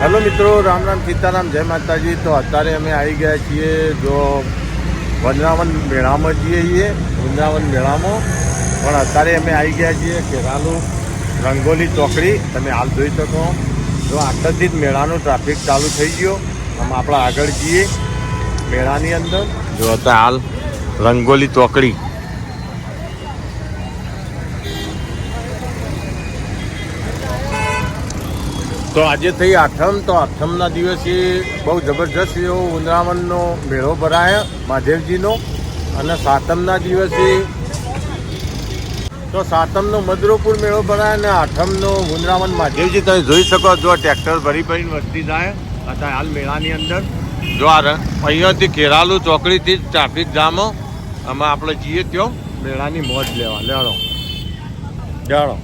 Hello મિત્રો, રામ રામ સીતારામ, જય માતાજી। તો અત્યારે અમે આવી ગયા છીએ જો વૃંદાવન મેળામાં છીએ વૃંદાવન મેળામાં। પણ અત્યારે અમે આવી ગયા છીએ ખેરાલુ રંગોલી ચોકડી। તમે હાલ જોઈ શકો જો આગળથી જ મેળાનો ટ્રાફિક ચાલુ થઈ ગયો। અમે આપણે આગળ જઈએ મેળાની અંદર। જો અત્યારે હાલ રંગોલી ચોકડી। તો આજે થઈ આઠમ। તો આઠમના દિવસે બહુ જબરજસ્ત એવો વૃંદાવનનો મેળો ભરાય મહાદેવજીનો। અને સાતમના દિવસે તો સાતમનો મધુરપુર મેળો ભરાય અને આઠમનો વૃંદાવન મહાદેવજી। તમે જોઈ શકો જો ટ્રેક્ટર ભરી ભરીને વસ્તી જાય અત્યારે હાલ મેળાની અંદર। જો આ અહીંયાથી ખેરાલુ ચોકડીથી જ ટ્રાફિક જામ। અમે આપણે જઈએ ત્યાં મેળાની મોજ લેવા। લેડો લેડો।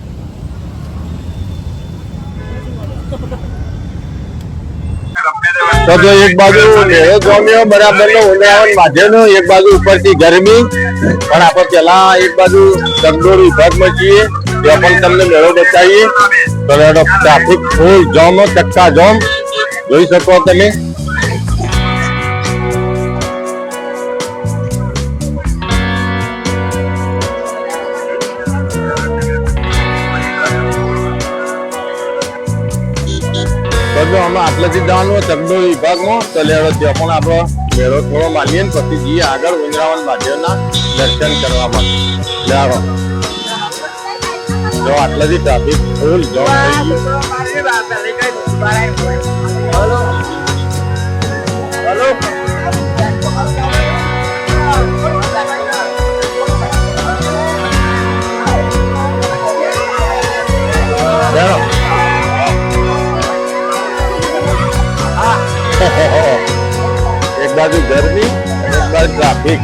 તો જો એક બાજુ મેળો જોમ્યો બરાબર નો વૃંદાવન મહાદેવનો, એક બાજુ ઉપરથી ગરમી। પણ આપણે પેલા એક બાજુ ચકડોળ વિભાગમાં જઈએ ત્યાં પણ તમને મેળો બતાવીએ। તો ટ્રાફિક ફૂલ જામ, ચક્કા જામ જોઈ શકો તમે। તો અમે આટલેથી જવાનું ચકડોળ વિભાગમાં। તો લેડો ત્યાં પણ આપણો મેળો થોડો માનીએ ને પછી જઈએ આગળ વૃંદાવન મહાદેવના દર્શન કરવા માટે। લેડો જો આટલેથી ટ્રાફિક ફૂલ જામ થઈ ગયું। એક બાજુ ગરમી અને એક બાજુ ટ્રાફિક।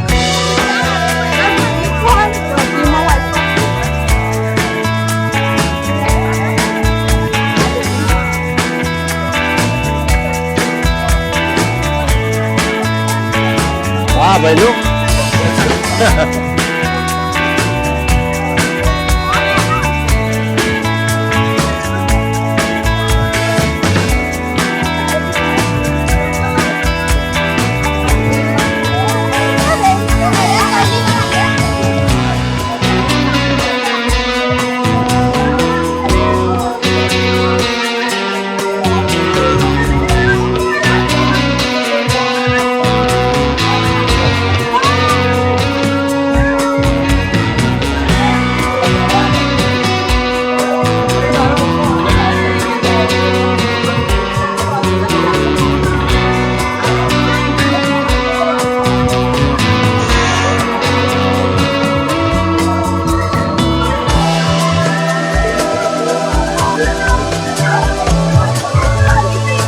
હા ભાઈ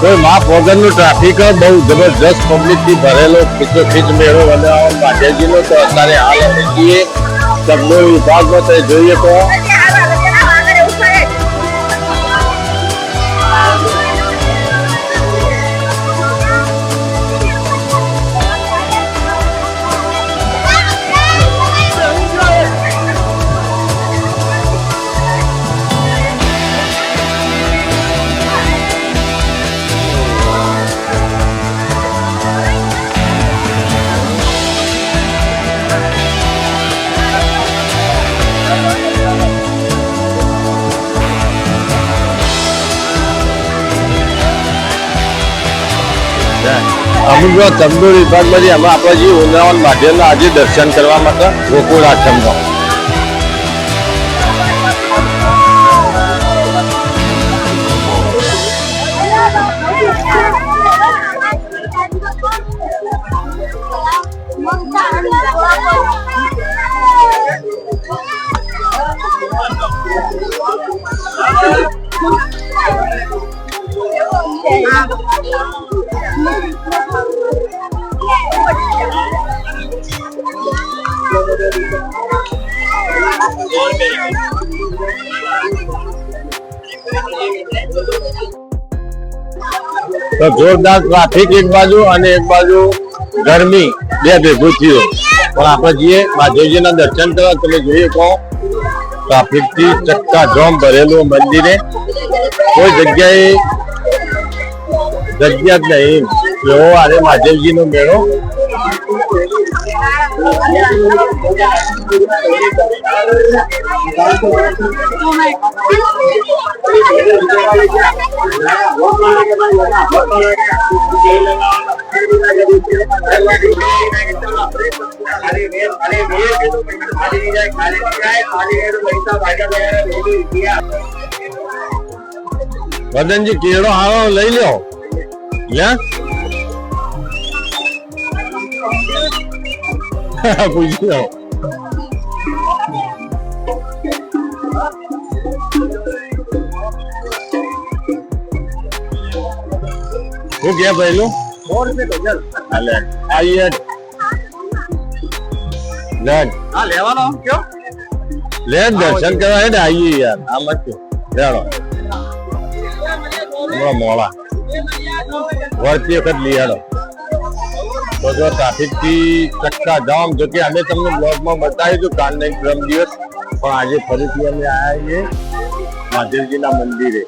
કોઈ માપ વગરનું ટ્રાફિક, બહુ જબરજસ્ત પબ્લિકથી ભરેલો ખીચોખીચ મેળો વૃંદાવન મહાદેવજીનો। તો અત્યારે હાલ અમે છીએ ચકડોળ વિભાગમાં। તો જોઈએ તો અમુક ચકડોળ વિભાગમાંથી અમે આપણે જે વૃંદાવન મહાદેવના આજે દર્શન કરવા માટે ગોકુળ આશ્રમમાં। તો જોરદાર ટ્રાફિક એક બાજુ અને એક બાજુ ગરમી, બે ભેગું થયું। પણ આપણે જઈએ મહાદેવજીના દર્શન કરવા। તમે જોઈએ કહો ટ્રાફિકથી ચક્કાજામ ભરેલું મંદિરે। કોઈ જગ્યાએ જગ્યા જ નહીં એવો આજે મહાદેવજીનો મેળો. વદનજી કેળો હારો લઈ લ્યો. પૂછી લો. શું કે પહેલું આઈએ લેવાનો કયો લે દર્શન કરવા હે ને આઈએ યાર આમ જ લેવાનો મોડા વર્ષી વખત લઈ આડો તો જો ટ્રાફિક થી ચક્કા જામ. જો કે અમે તમને બ્લોગમાં બતાવ્યું હતું કાલ નહીં પરમ દિવસ, પણ આજે ફરીથી અમે આવ્યા છીએ મહાદેવજીના મંદિરે.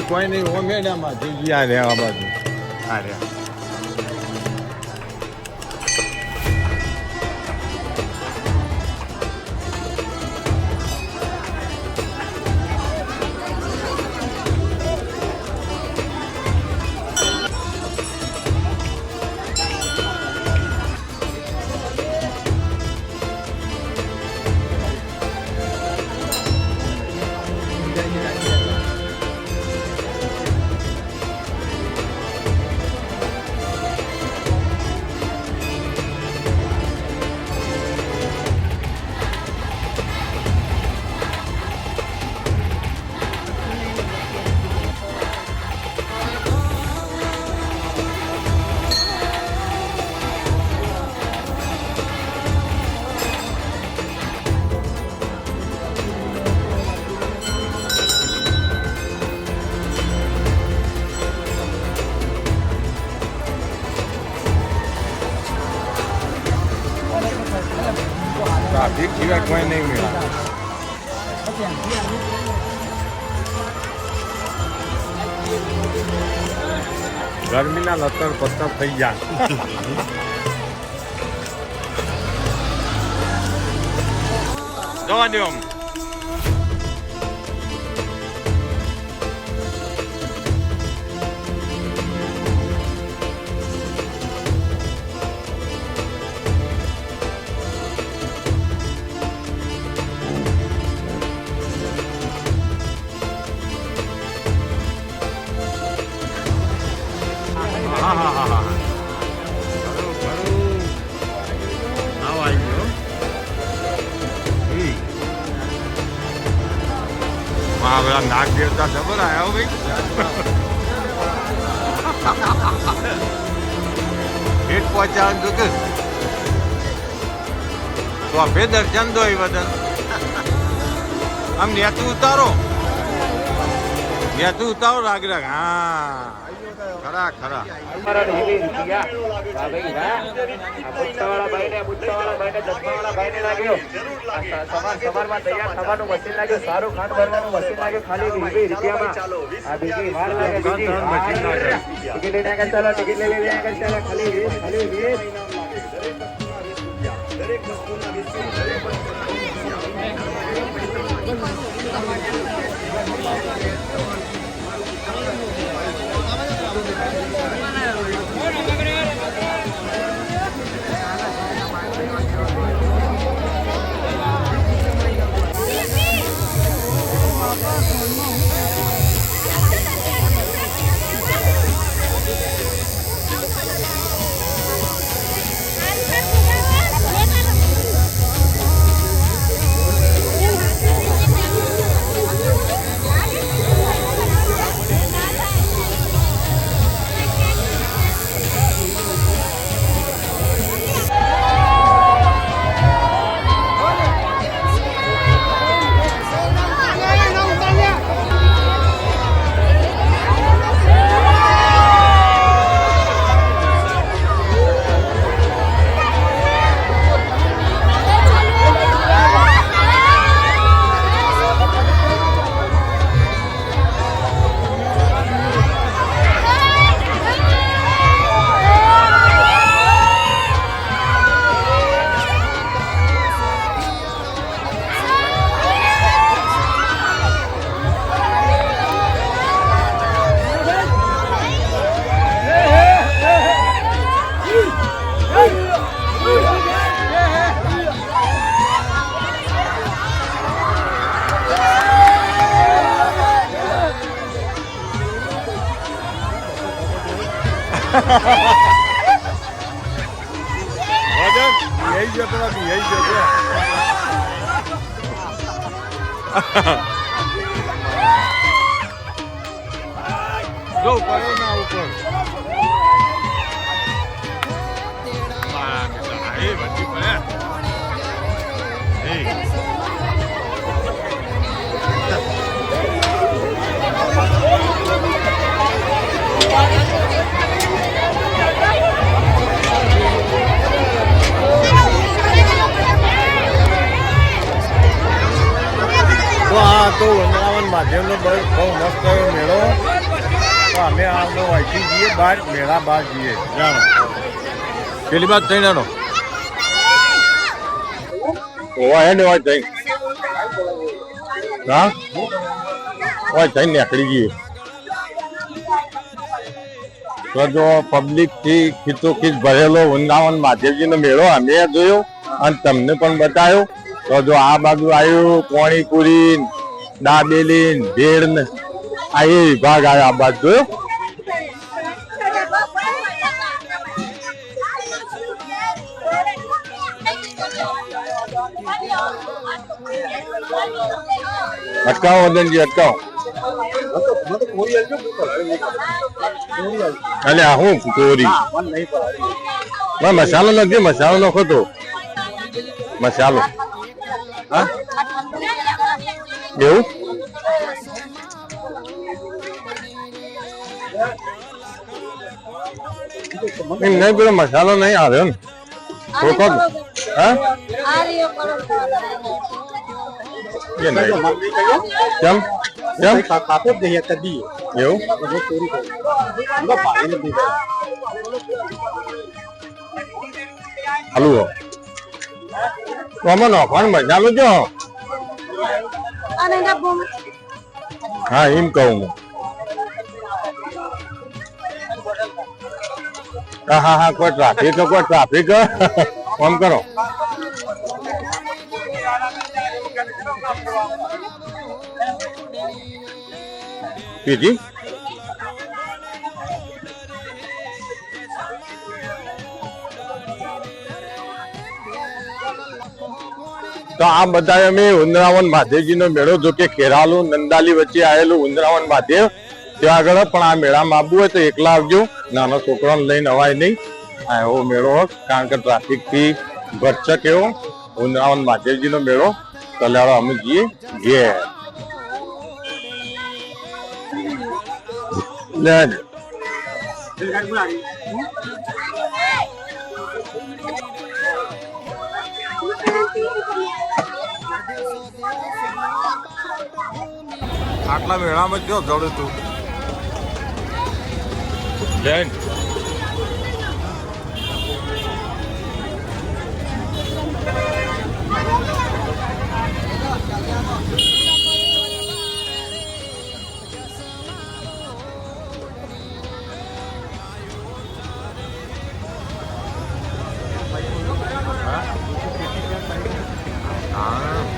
કોઈ નહીં ઓમે ને મહાદેવજી આ રહ્યા બાજુ આ રહ્યા. ટ્રાફિક સિવાય કોઈ નહીં મળે. ગરમીના લતર પત્તર થઈ જાય. જવા દો. પેલા નાગ દેવતા ખબર આવ્યા ભાઈ ભેટ પહોંચાડવાનું તો કે તો આ ભે દર્શન દો એ વદન આમ નેતું ઉતારો રાગ રાગ. હા ખરા ખરા સારું ખાંડ ભરવાનું મશીન લાગ્યું ખાલી 20 રૂપિયામાં. ટિકિટ લઈને ચાલો ટિકિટ લઈ ચાલો ખાલી 20. यही जो तो यही जो जो ऊपर ना ऊपर बच्ची पड़े તો આ તો વૃંદાવન માધ્યમનો બહુ મસ્ત મેળો તો અમે આવતો અહીંથી જઈએ બહાર મેળા બહાર જઈએ જાણો પેલી બાદ થઈને આનો ઓવા હેડ હોય જઈ હા હોય જઈને નીકળી જઈએ તો જો પબ્લિક થી ખીચોખીચ ભરેલો વૃંદાવન મહાદેવજીનો મેળો અમે જોયો અને તમને પણ બતાવ્યો તો જો આ બાજુ આવ્યું કોણીપુરી દાબેલી ભેળ ને આ એ વિભાગ આવ્યો આ બાજુ જોયો અટકાવો વદનજી અટકાવો અલે હું કોરી મસાલો નથી મસાલો નાખો તો મસાલો હા એવું નહીં પેલો મસાલો નહીં આવ્યો ને થોડો હા એ નહીં કેમ કેમ કાપો જ નહીં કદી એવું હલવો તો આમાં નાખવાનો મસાલો જો હા એમ કહું હું હા હા કોઈ ટ્રાફિક ફોન કરો પીજી તો આ બધા અમે વૃંદાવન મહાદેવજીનો મેળો જો કે ખેરાલુ નંદાલી વચ્ચે આવેલું વૃંદાવન મહાદેવ ત્યાં આગળ પણ આ મેળામાં આવવું હોય તો એકલા આવજો નાના છોકરાને લઈને અવાય નહીં આ એવો મેળો કારણ કે ટ્રાફિક થી ભરચક એવો વૃંદાવન મહાદેવજીનો મેળો કલ્યાણો અમે જઈએ ઘેર આટલા મેળામાં જો દોડે તું જૈન હા